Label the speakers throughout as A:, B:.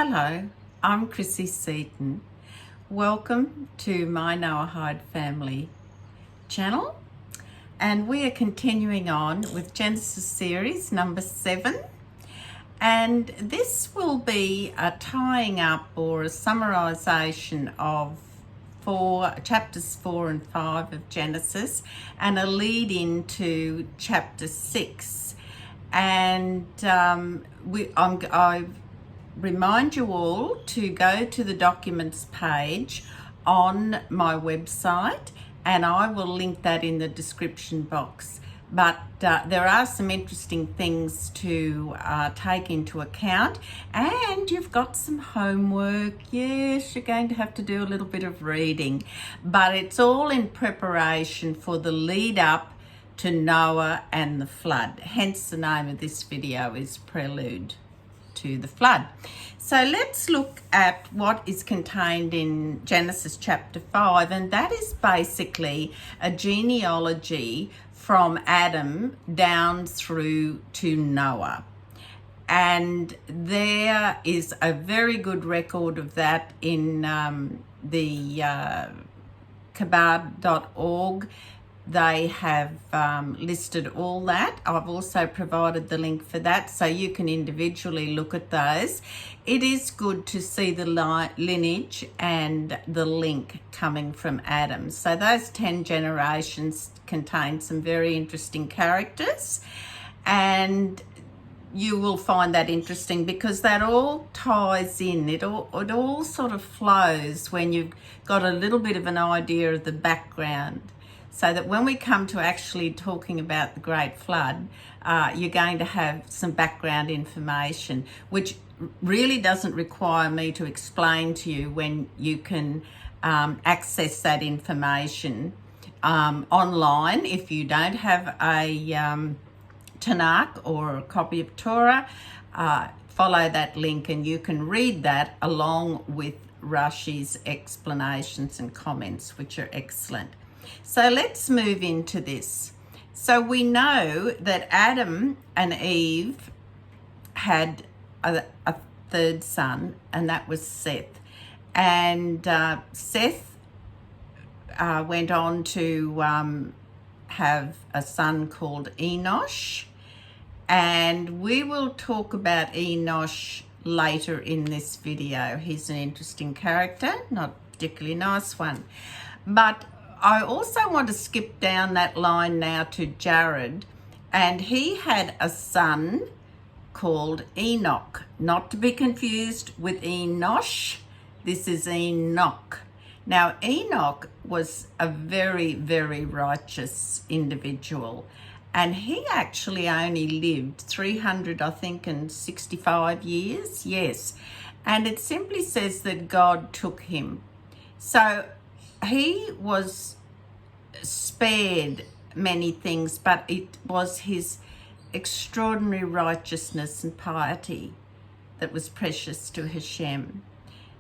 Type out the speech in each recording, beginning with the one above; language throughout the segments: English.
A: Hello, I'm Chrissy Seaton. Welcome to my Noahide family channel, and we are continuing on with Genesis series number 7, and this will be a tying up or a summarization of chapters 4 and 5 of Genesis and a lead into chapter 6. And I remind you all to go to the documents page on my website, and I will link that in the description box. But there are some interesting things to take into account, and you've got some homework. Yes, you're going to have to do a little bit of reading, but it's all in preparation for the lead up to Noah and the flood. Hence the name of this video is Prelude to the flood. So let's look at what is contained in Genesis chapter 5, and that is basically a genealogy from Adam down through to Noah. And there is a very good record of that in the Chabad.org. They have listed all that. I've also provided the link for that, so you can individually look at those. It is good to see the lineage and the link coming from Adam. So those 10 generations contain some very interesting characters, and you will find that interesting because that all ties in. It all sort of flows when you've got a little bit of an idea of the background, so that when we come to actually talking about the Great Flood, you're going to have some background information, which really doesn't require me to explain to you when you can access that information online. If you don't have a Tanakh or a copy of Torah, follow that link and you can read that along with Rashi's explanations and comments, which are excellent. So let's move into this. So we know that Adam and Eve had a third son, and that was Seth. And Seth went on to have a son called Enosh. And we will talk about Enosh later in this video. He's an interesting character, not a particularly nice one. But I also want to skip down that line now to Jared, and he had a son called Enoch, not to be confused with Enosh. This is Enoch. Now, Enoch was a very, very righteous individual, and he actually only lived 300, I think, and 65 years. Yes. And it simply says that God took him. So he was spared many things, but it was his extraordinary righteousness and piety that was precious to Hashem.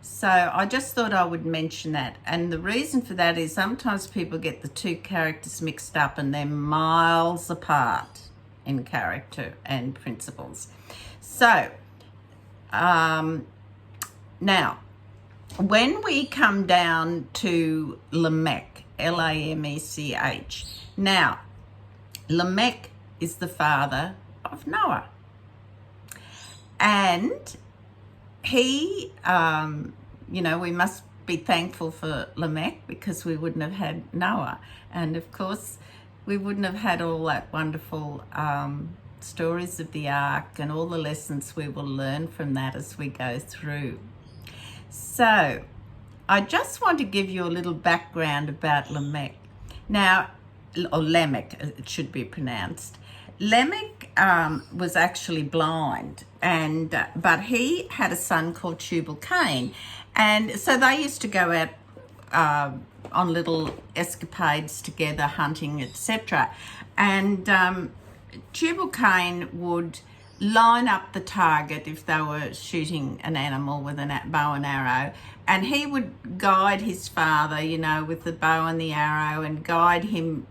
A: So I just thought I would mention that. And the reason for that is sometimes people get the two characters mixed up and they're miles apart in character and principles. So now, when we come down to Lamech, Lamech, now, Lamech is the father of Noah. And he, we must be thankful for Lamech because we wouldn't have had Noah. And of course, we wouldn't have had all that wonderful stories of the ark and all the lessons we will learn from that as we go through. So I just want to give you a little background about Lamech. Now, or Lamech, it should be pronounced. Lamech was actually blind, and but he had a son called Tubal-Cain, and so they used to go out on little escapades together, hunting, etc. And Tubal-Cain would line up the target if they were shooting an animal with a bow and arrow, and he would guide his father, with the bow and the arrow, and guide him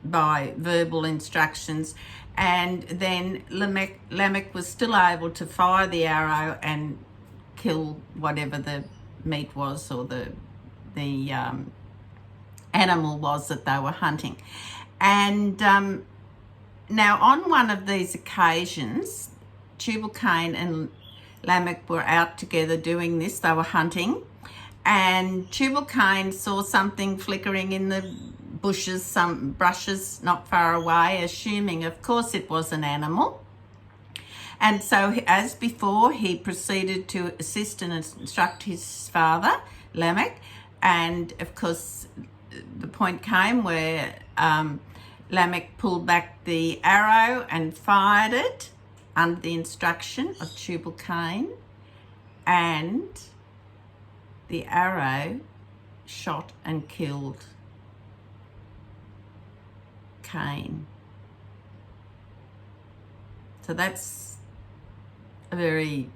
A: by verbal instructions. And then Lamech was still able to fire the arrow and kill whatever the meat was or the animal was that they were hunting. And now on one of these occasions, Tubal-Cain and Lamech were out together doing this. They were hunting, and Tubal-Cain saw something flickering in the bushes, some brushes not far away, assuming, of course, it was an animal. And so, as before, he proceeded to assist and instruct his father, Lamech. And, of course, the point came where Lamech pulled back the arrow and fired it under the instruction of Tubal-Cain, and the arrow shot and killed Cain. So that's a very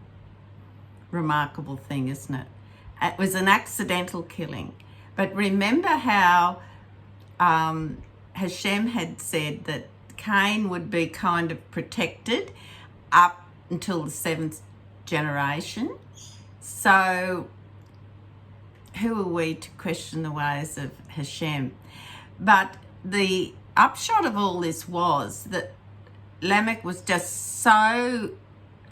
A: remarkable thing, isn't it? It was an accidental killing. But remember how Hashem had said that Cain would be kind of protected up until the 7th generation. So who are we to question the ways of Hashem? But the upshot of all this was that Lamech was just so,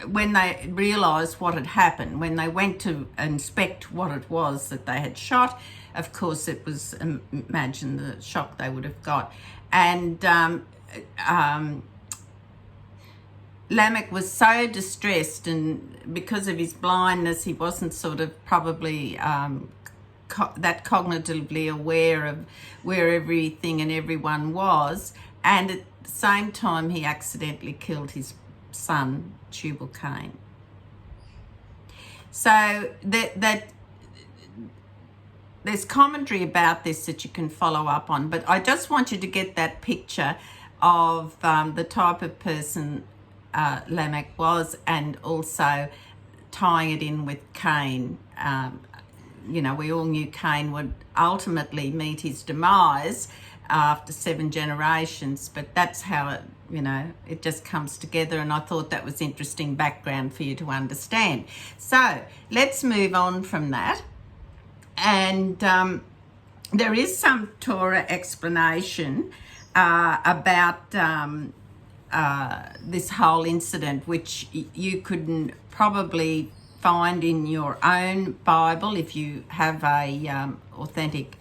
A: when they realised what had happened, when they went to inspect what it was that they had shot, of course it was, imagine the shock they would have got. And Lamech was so distressed, and because of his blindness, he wasn't sort of probably that cognitively aware of where everything and everyone was. And at the same time, he accidentally killed his son, Tubal-Cain. So that there's commentary about this that you can follow up on, but I just want you to get that picture of the type of person Lamech was, and also tying it in with Cain. You know, we all knew Cain would ultimately meet his demise after 7 generations, but that's how it, you know, it just comes together, and I thought that was interesting background for you to understand. So let's move on from that. And there is some Torah explanation about this whole incident, which you couldn't probably find in your own Bible if you have a authentic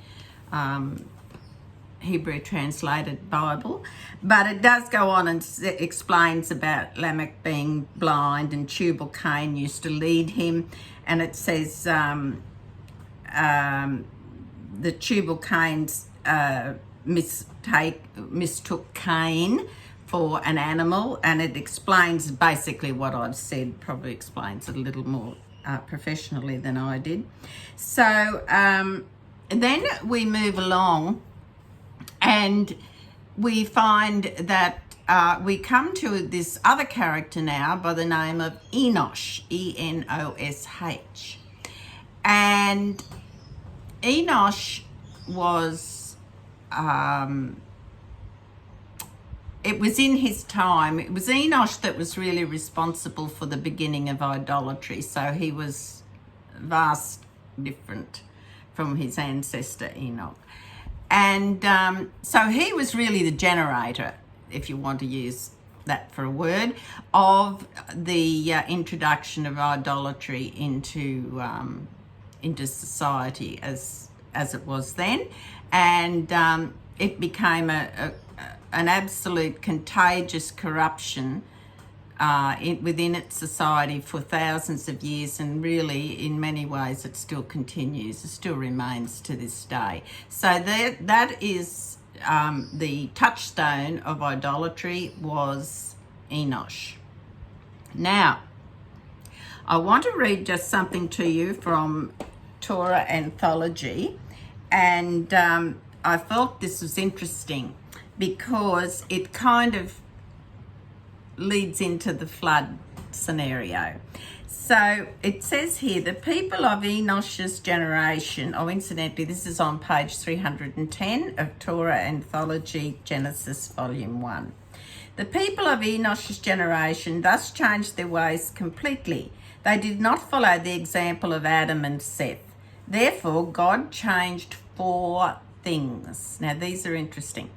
A: Hebrew translated Bible. But it does go on and explains about Lamech being blind, and Tubal-Cain used to lead him, and it says the Tubal-Cain mistook Cain for an animal, and it explains basically what I've said, probably explains it a little more professionally than I did. So then we move along, and we find that we come to this other character now by the name of Enosh, E-N-O-S-H. And Enosh was, it was in his time, it was Enosh that was really responsible for the beginning of idolatry. So he was vast different from his ancestor Enoch. And so he was really the generator, if you want to use that for a word, of the introduction of idolatry into society as it was then. And it became an absolute contagious corruption within its society for thousands of years, and really in many ways it still continues, it still remains to this day. So that is the touchstone of idolatry was Enosh. Now, I want to read just something to you from Torah Anthology, and I thought this was interesting because it kind of leads into the flood scenario. So it says here, the people of Enosh's generation, incidentally, this is on page 310 of Torah Anthology, Genesis, Volume 1. The people of Enosh's generation thus changed their ways completely. They did not follow the example of Adam and Seth. Therefore, God changed 4 things. Now, these are interesting.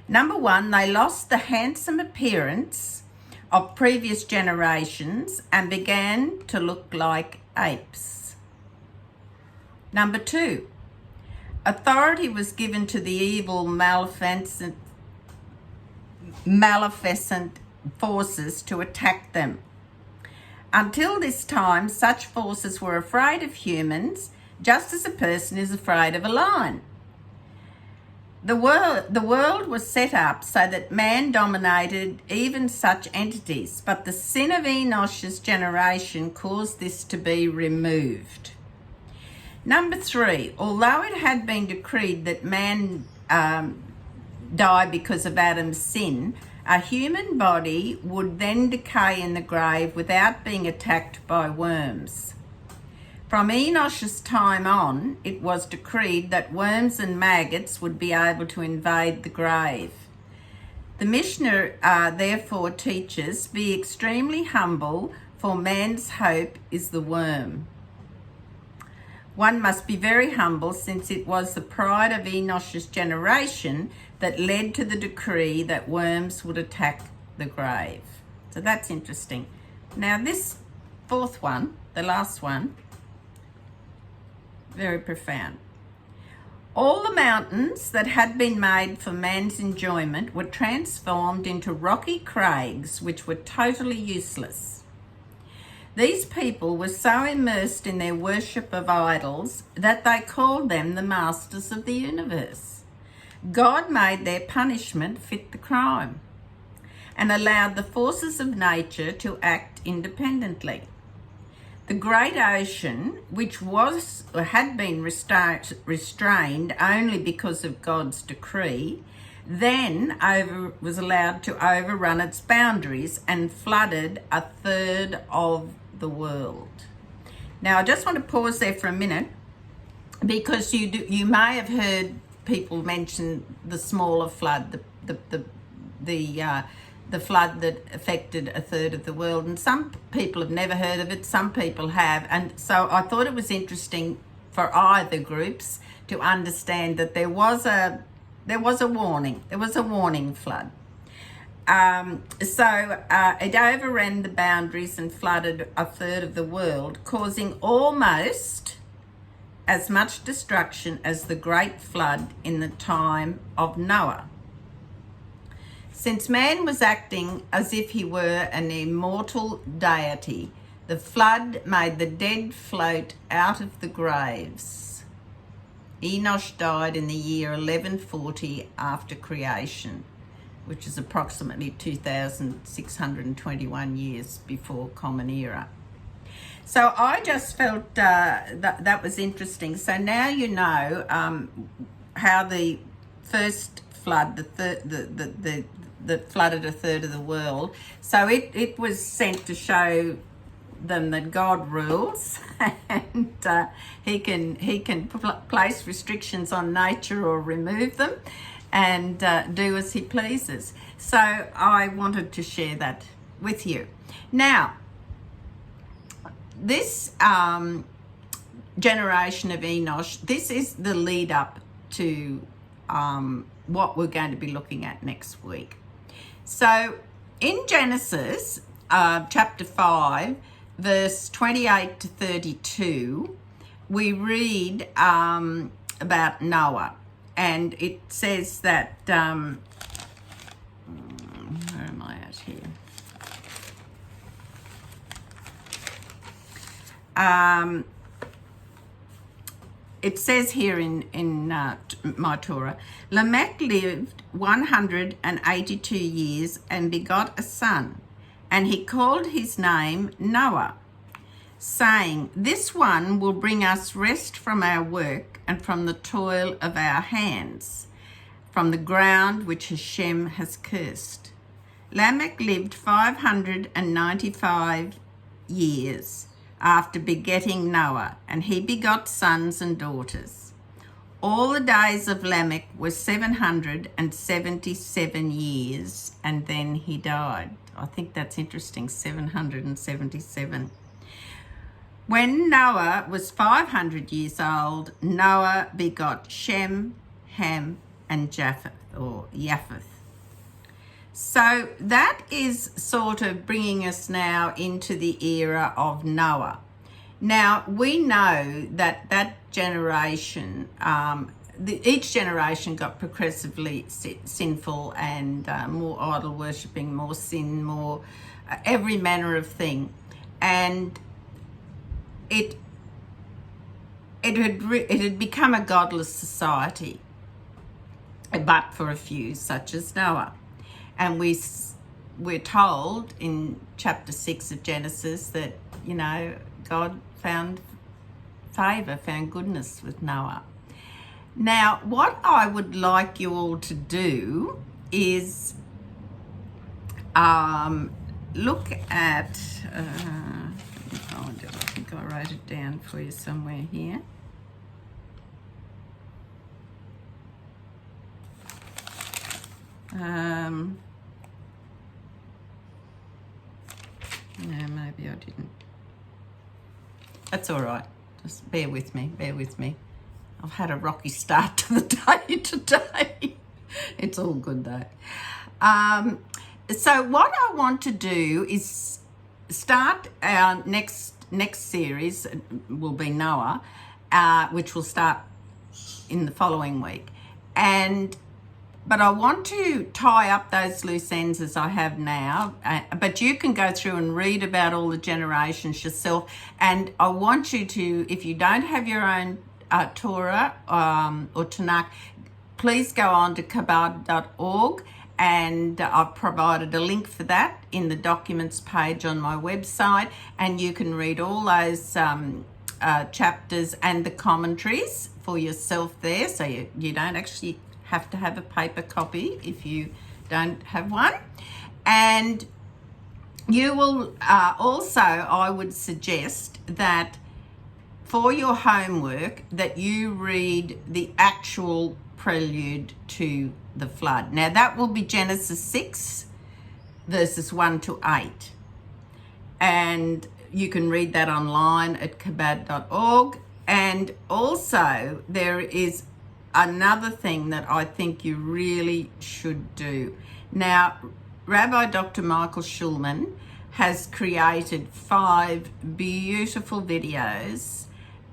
A: Number 1, they lost the handsome appearance of previous generations and began to look like apes. Number 2, authority was given to the evil, maleficent forces to attack them. Until this time, such forces were afraid of humans, just as a person is afraid of a lion. The world was set up so that man dominated even such entities, but the sin of Enosh's generation caused this to be removed. Number 3, although it had been decreed that man die because of Adam's sin, a human body would then decay in the grave without being attacked by worms. From Enosh's time on, it was decreed that worms and maggots would be able to invade the grave. The Mishnah therefore teaches, be extremely humble, for man's hope is the worm. One must be very humble, since it was the pride of Enosh's generation that led to the decree that worms would attack the grave. So that's interesting. Now this 4th one, the last one, very profound. All the mountains that had been made for man's enjoyment were transformed into rocky crags which were totally useless. These people were so immersed in their worship of idols that they called them the masters of the universe. God made their punishment fit the crime and allowed the forces of nature to act independently. The great ocean, which had been restrained only because of God's decree, then was allowed to overrun its boundaries and flooded 1/3 of the world. Now, I just want to pause there for a minute, because you may have heard people mention the smaller flood, the flood that affected 1/3 of the world, and some people have never heard of it, some people have, and so I thought it was interesting for either groups to understand that there was a warning flood. It overran the boundaries and flooded 1/3 of the world, causing almost as much destruction as the great flood in the time of Noah. Since man was acting as if he were an immortal deity, the flood made the dead float out of the graves. Enosh died in the year 1140 after creation, which is approximately 2,621 years before Common Era. So I just felt that was interesting. So now you know how the first flood, that flooded 1/3 of the world. So it was sent to show them that God rules, and he can place restrictions on nature or remove them, and do as he pleases. So I wanted to share that with you. Now, this generation of Enosh, this is the lead up to what we're going to be looking at next week. So in Genesis chapter 5, verse 28 to 32, we read about Noah, and it says that, where am I at here? It says here in my Torah, Lamech lived 182 years and begot a son, and he called his name Noah, saying, this one will bring us rest from our work and from the toil of our hands, from the ground which Hashem has cursed. Lamech lived 595 years after begetting Noah, and he begot sons and daughters. All the days of Lamech were 777 years, and then he died. I think that's interesting, 777. When Noah was 500 years old, Noah begot Shem, Ham, and Japheth, or Japheth. So that is sort of bringing us now into the era of Noah. Now, we know that that generation, each generation got progressively sinful and more idol worshipping, more sin, more every manner of thing. And it had become a godless society, but for a few, such as Noah. And we're told in chapter 6 of Genesis that, you know, God found favour, found goodness with Noah. Now, what I would like you all to do is look at, let me find it, I think I wrote it down for you somewhere here. No, maybe I didn't. That's all right. Just bear with me. I've had a rocky start to the day today. It's all good though. So what I want to do is start our next series, will be Noah, which will start in the following week. But I want to tie up those loose ends as I have now. But you can go through and read about all the generations yourself. And I want you to, if you don't have your own Torah or Tanakh, please go on to chabad.org. And I've provided a link for that in the documents page on my website. And you can read all those chapters and the commentaries for yourself there. So you don't actually have to have a paper copy if you don't have one. And you will also, I would suggest that for your homework that you read the actual prelude to the flood. Now that will be Genesis 6 verses 1 to 8. And you can read that online at chabad.org. And also there is another thing that I think you really should do. Now, Rabbi Dr. Michael Schulman has created 5 beautiful videos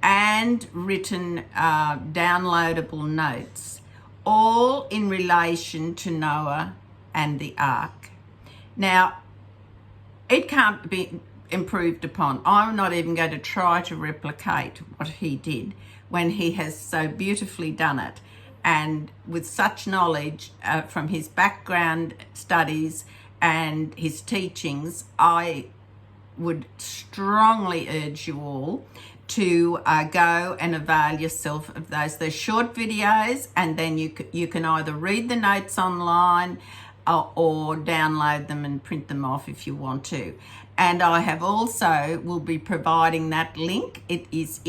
A: and written downloadable notes, all in relation to Noah and the ark. Now, it can't be improved upon. I'm not even going to try to replicate what he did when he has so beautifully done it, and with such knowledge from his background studies and his teachings. I would strongly urge you all to go and avail yourself of those. They're short videos, and then you can either read the notes online or download them and print them off if you want to. And I have also will be providing that link. It is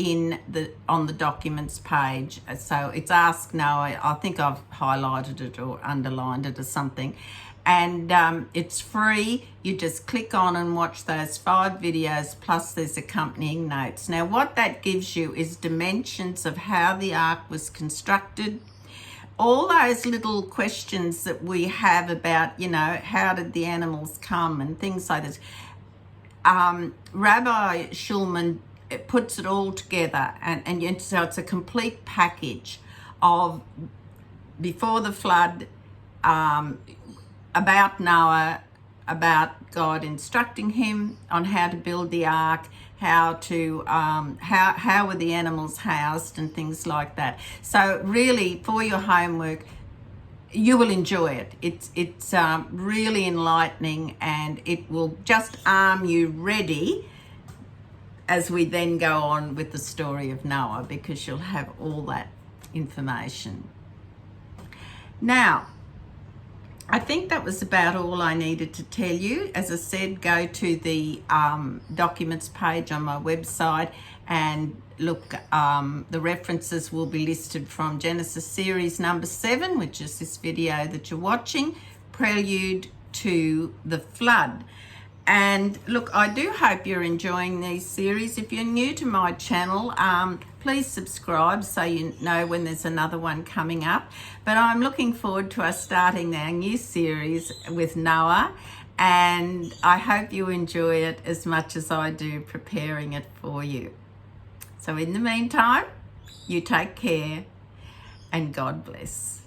A: on the documents page. So it's Ask Noah. I think I've highlighted it or underlined it or something. And it's free. You just click on and watch those 5 videos, plus there's accompanying notes. Now what that gives you is dimensions of how the ark was constructed. All those little questions that we have about, you know, how did the animals come and things like this. Rabbi Schulman puts it all together, and so it's a complete package of before the flood, about Noah, about God instructing him on how to build the ark, how were the animals housed and things like that. So really, for your homework, you will enjoy it. It's really enlightening, and it will just arm you ready as we then go on with the story of Noah, because you'll have all that information. Now, I think that was about all I needed to tell you. As I said, go to the documents page on my website and look. The references will be listed from Genesis series number 7, which is this video that you're watching, Prelude to the Flood. And look, I do hope you're enjoying these series. If you're new to my channel, please subscribe so you know when there's another one coming up. But I'm looking forward to us starting our new series with Noah, and I hope you enjoy it as much as I do preparing it for you. So in the meantime, you take care and God bless.